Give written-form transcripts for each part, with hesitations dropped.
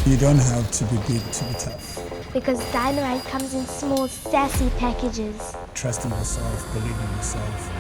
You don't have to be big to be tough. Because dynamite comes in small, sassy packages. Trust in yourself, believe in yourself.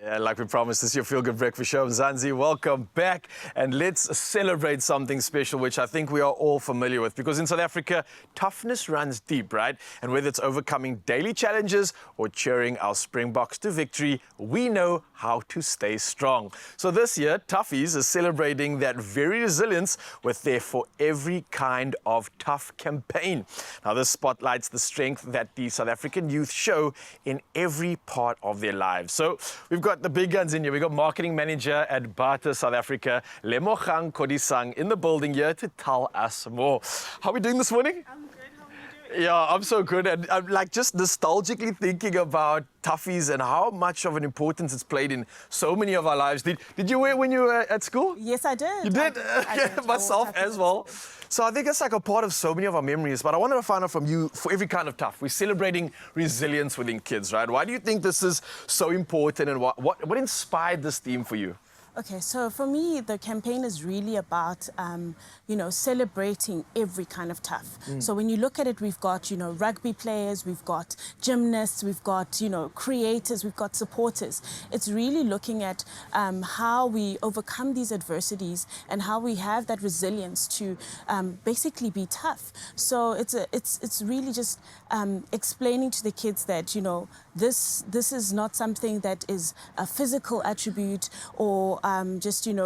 Yeah, like we promised, this is your Feel Good Breakfast Show. Mzansi, welcome back. And let's celebrate something special, which I think we are all familiar with. Because in South Africa, toughness runs deep, right? And whether it's overcoming daily challenges or cheering our Springboks to victory, we know how to stay strong. So this year, Toughees is celebrating that very resilience with their For Every Kind of Tough campaign. Now, this spotlights the strength that the South African youth show in every part of their lives. So we've got the big guns in here. We've got marketing manager at Bata South Africa, Lemogang Kodisang, in the building here to tell us more. How are we doing this morning? I'm good. How are you doing? Yeah, I'm so good. And I'm like just nostalgically thinking about Toughees and how much of an importance it's played in so many of our lives. Did you wear it when you were at school? Yes, I did. You did? I did. Myself as well. So I think it's like a part of so many of our memories. But I wanted to find out from you, for every kind of tough, we're celebrating resilience within kids, right? Why do you think this is so important, and what inspired this theme for you? Okay, so for me, the campaign is really about, celebrating every kind of tough. So when you look at it, we've got, rugby players, we've got gymnasts, we've got, creators, we've got supporters. It's really looking at how we overcome these adversities and how we have that resilience to basically be tough. So it's really just explaining to the kids that, this is not something that is a physical attribute or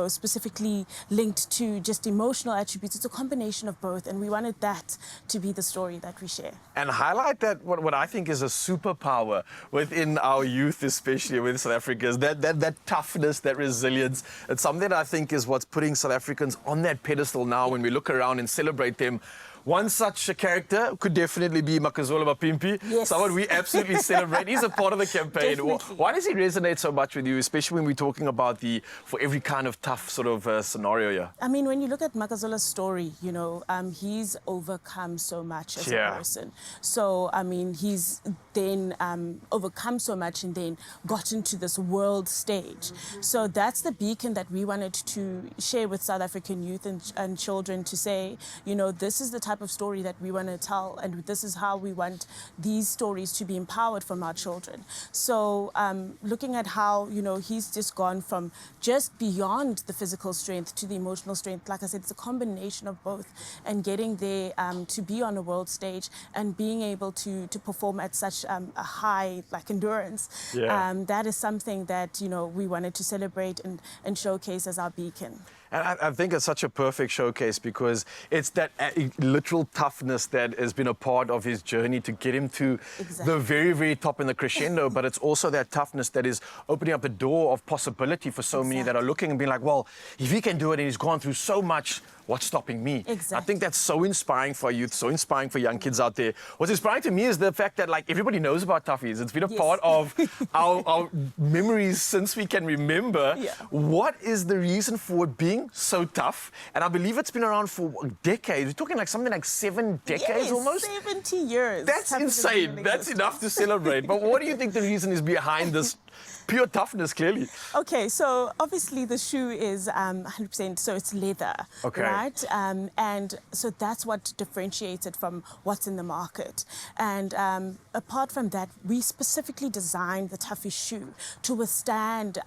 specifically linked to just emotional attributes. It's a combination of both, and we wanted that to be the story that we share. And highlight that what I think is a superpower within our youth, especially with South Africa, is that toughness, that resilience. It's something that I think is what's putting South Africans on that pedestal now when we look around and celebrate them. One such a character could definitely be Makazola Mapimpi, Yes. someone we absolutely celebrate. He's a part of the campaign. Definitely. Why does he resonate so much with you, especially when we're talking about the For Every Kind of Tough sort of scenario here? I mean, when you look at Makazola's story, he's overcome so much as a person. So, I mean, he's then overcome so much and then got into this world stage. So that's the beacon that we wanted to share with South African youth and children to say, this is the type of story that we want to tell, and this is how we want these stories to be empowered from our children. So looking at how, he's just gone from just beyond the physical strength to the emotional strength. Like I said, it's a combination of both, and getting there to be on a world stage and being able to perform at such a high endurance. That is something that, we wanted to celebrate and showcase as our beacon. And I think it's such a perfect showcase because it's that literal toughness that has been a part of his journey to get him to the very, very top in the crescendo. But it's also that toughness that is opening up the door of possibility for so many that are looking and being like, well, if he can do it and he's gone through so much, what's stopping me? I think that's so inspiring for youth, so inspiring for young kids out there. What's inspiring to me is the fact that everybody knows about Toughees. It's been a part of our memories since we can remember. What is the reason for it being so tough? And I believe it's been around for decades. We're talking something like 7 decades almost. 70 years. That's insane. That's enough to celebrate. But what do you think the reason is behind this pure toughness, clearly? Okay, so obviously the shoe is 100%, so it's leather, right? And so that's what differentiates it from what's in the market. And apart from that, we specifically designed the Toughees shoe to withstand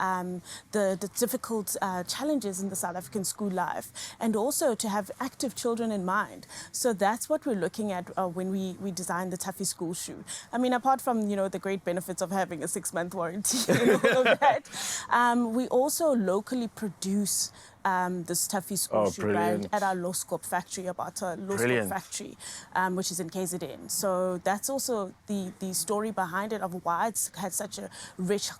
the difficult challenges in the South African school life, and also to have active children in mind. So that's what we're looking at when we designed the Toughees school shoe. I mean, apart from, the great benefits of having a 6-month warranty and all of that, we also locally produce this Toughees school shoe brand at our Loskop factory, about a Loskop factory, which is in KZN. So that's also the story behind it, of why it's had such a rich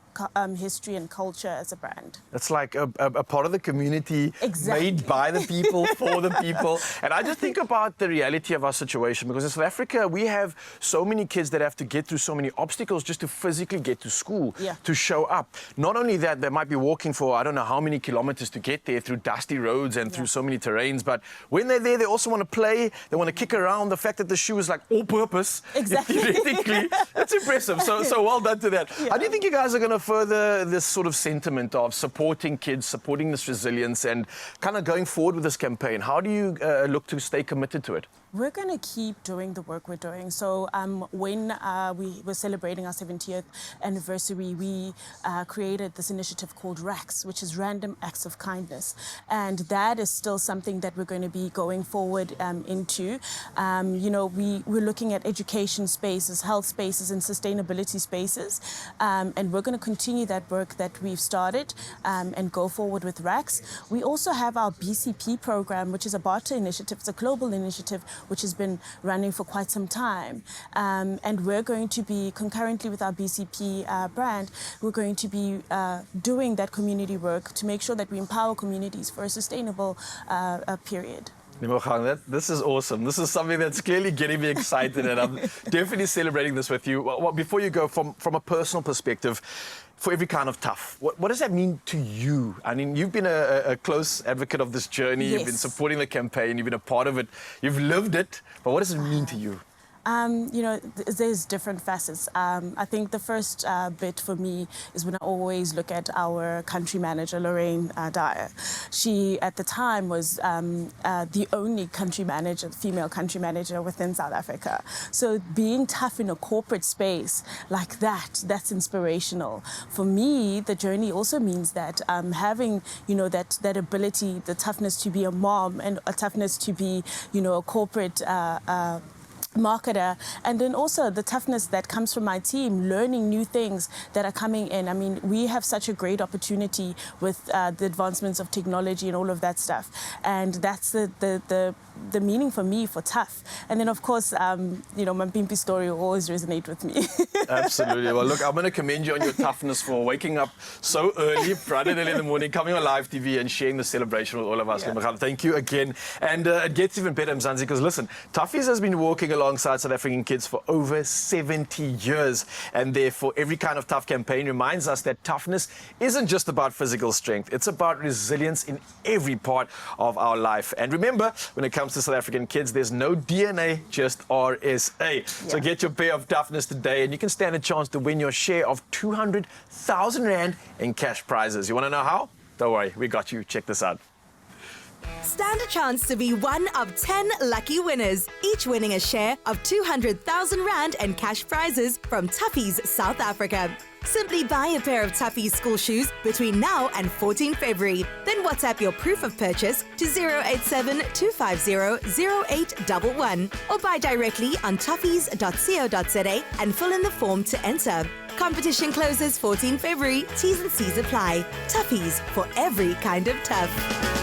history and culture as a brand. It's like a part of the community, made by the people, for the people. And I just think about the reality of our situation, because in South Africa, we have so many kids that have to get through so many obstacles just to physically get to school, to show up. Not only that, they might be walking for I don't know how many kilometers to get there, through dusty roads and through so many terrains. But when they're there, they also want to play. They want to kick around. The fact that the shoe is like all-purpose, Exactly. theoretically, that's impressive. So well done to that. How do you think you guys are going to further this sort of sentiment of supporting kids, supporting this resilience, and kind of going forward with this campaign? How do you look to stay committed to it? We're going to keep doing the work we're doing. So when we were celebrating our 70th anniversary, we created this initiative called RACS, which is Random Acts of Kindness. And that is still something that we're going to be going forward into. We're looking at education spaces, health spaces, and sustainability spaces. And we're going to continue that work that we've started and go forward with RACS. We also have our BCP program, which is a barter initiative. It's a global initiative which has been running for quite some time. And we're going to be, concurrently with our BCP brand, we're going to be doing that community work to make sure that we empower communities for a sustainable period. This is awesome. This is something that's clearly getting me excited, and I'm definitely celebrating this with you. Well, before you go, from a personal perspective, for every kind of tough, what does that mean to you? I mean, you've been a close advocate of this journey. Yes. You've been supporting the campaign. You've been a part of it. You've lived it. But what does it mean to you? There's different facets. I think the first bit for me is when I always look at our country manager, Lorraine Dyer. She, at the time, was the only female country manager within South Africa. So being tough in a corporate space like that, that's inspirational. For me, the journey also means that having, that ability, the toughness to be a mom and a toughness to be, a corporate marketer, and then also the toughness that comes from my team, learning new things that are coming in. I mean, we have such a great opportunity with the advancements of technology and all of that stuff, and that's the meaning for me for tough. And then, of course, my Mpimpi story will always resonate with me. Absolutely. Well, look, I'm going to commend you on your toughness for waking up so early, bright and early in the morning, coming on live TV and sharing the celebration with all of us. Yeah. Thank you again. And it gets even better, Mzansi, because listen, Toughees has been walking alongside South African kids for over 70 years. And therefore, every kind of tough campaign reminds us that toughness isn't just about physical strength. It's about resilience in every part of our life. And remember, when it comes to South African kids, there's no DNA, just RSA. Yeah. So get your pair of toughness today, and you can stand a chance to win your share of 200,000 Rand in cash prizes. You want to know how? Don't worry, we got you. Check this out. Stand a chance to be one of 10 lucky winners, each winning a share of 200,000 Rand and cash prizes from Toughees South Africa. Simply buy a pair of Toughees school shoes between now and 14 February. Then WhatsApp your proof of purchase to 087 250 0811 or buy directly on toughees.co.za and fill in the form to enter. Competition closes 14 February. T's and C's apply. Toughees, for every kind of tough.